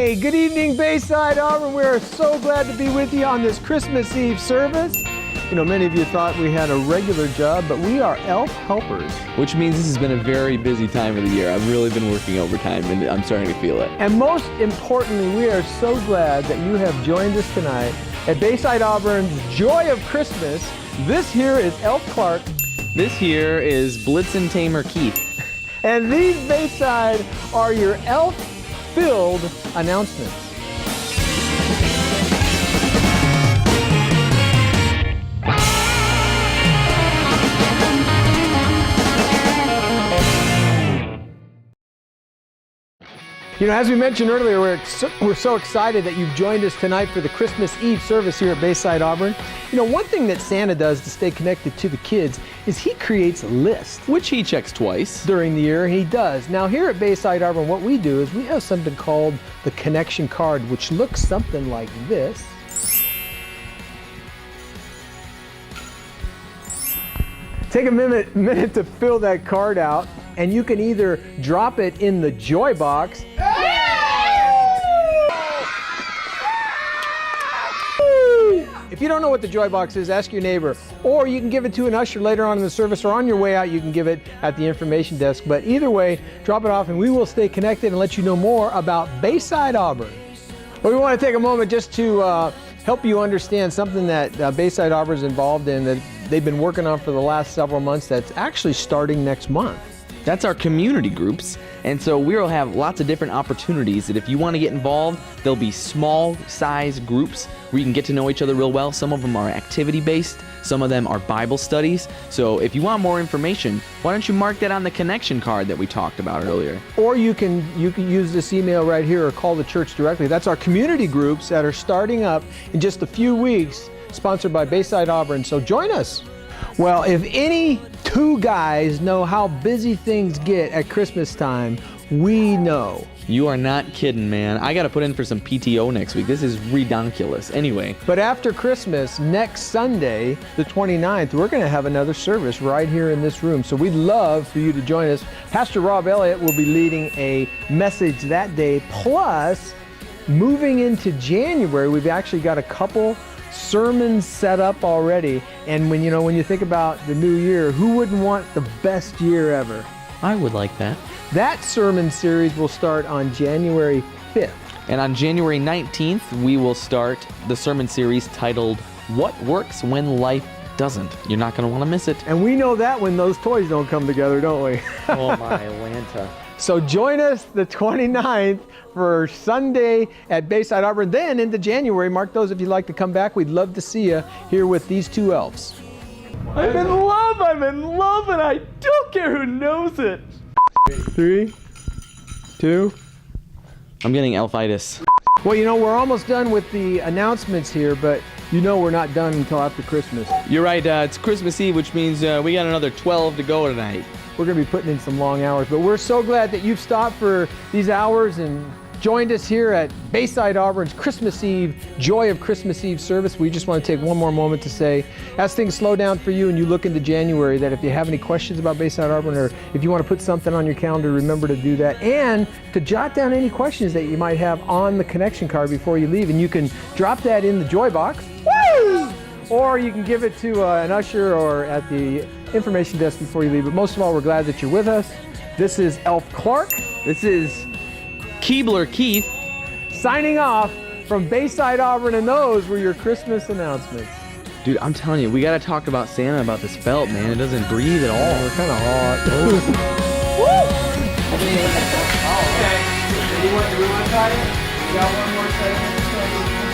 Hey, good evening, Bayside Auburn. We are so glad to be with you on this Christmas Eve service. You know, many of you thought we had a regular job, but we are elf helpers. Which means this has been a very busy time of the year. I've really been working overtime, and I'm starting to feel it. And most importantly, we are so glad that you have joined us tonight at Bayside Auburn's Joy of Christmas. This here is Elf Clark. This here is Blitzen Tamer Keith. And these Bayside are your elf-filled announcements. You know, as we mentioned earlier, we're so excited that you've joined us tonight for the Christmas Eve service here at Bayside Auburn. You know, one thing that Santa does to stay connected to the kids is he creates a list. Which he checks twice. During the year, he does. Now here at Bayside Auburn, what we do is we have something called the connection card, which looks something like this. Take a minute to fill that card out, and you can either drop it in the Joy Box. If you don't know what the Joy Box is, ask your neighbor, or you can give it to an usher later on in the service, or on your way out you can give it at the information desk. But either way, drop it off and we will stay connected and let you know more about Bayside Auburn. Well, we want to take a moment just to help you understand something that Bayside Auburn is involved in that they've been working on for the last several months that's actually starting next month. That's our community groups, and so we'll have lots of different opportunities that if you want to get involved, there'll be small size groups where you can get to know each other real well. Some of them are activity based, some of them are Bible studies. So if you want more information, why don't you mark that on the connection card that we talked about earlier? Or you can use this email right here or call the church directly. That's our community groups that are starting up in just a few weeks, sponsored by Bayside Auburn. So join us. Well, if any two guys know how busy things get at Christmas time, we know. You are not kidding, man. I got to put in for some PTO next week. This is redonkulous. Anyway. But after Christmas, next Sunday, the 29th, we're going to have another service right here in this room. So we'd love for you to join us. Pastor Rob Elliott will be leading a message that day. Plus, moving into January, we've actually got a couple sermons set up already. And when you think about the new year, who wouldn't want the best year ever? I would like that. That sermon series will start on January 5th. And on January 19th, we will start the sermon series titled, What Works When Life Doesn't? You're not going to want to miss it. And we know that when those toys don't come together, don't we? Oh my Lanta. So join us the 29th for Sunday at Bayside Auburn. Then into January, mark those if you'd like to come back. We'd love to see you here with these two elves. I'm in love, and I don't care who knows it. 3, 2. I'm getting elfitis. Well, we're almost done with the announcements here, but we're not done until after Christmas. You're right, it's Christmas Eve, which means we got another 12 to go tonight. We're going to be putting in some long hours, but we're so glad that you've stopped for these hours and joined us here at Bayside Auburn's Christmas Eve, Joy of Christmas Eve service. We just want to take one more moment to say, as things slow down for you and you look into January, that if you have any questions about Bayside Auburn or if you want to put something on your calendar, remember to do that. And to jot down any questions that you might have on the connection card before you leave. And you can drop that in the Joy Box. Woo! Or you can give it to an usher or at the information desk before you leave. But most of all, we're glad that you're with us. This is Elf Clark. This is Keebler Keith. Signing off from Bayside Auburn, and those were your Christmas announcements. Dude, I'm telling you, we got to talk about Santa, about this belt, man. It doesn't breathe at all. We're kind of hot. Okay. Do we want to try it? We got one more segment.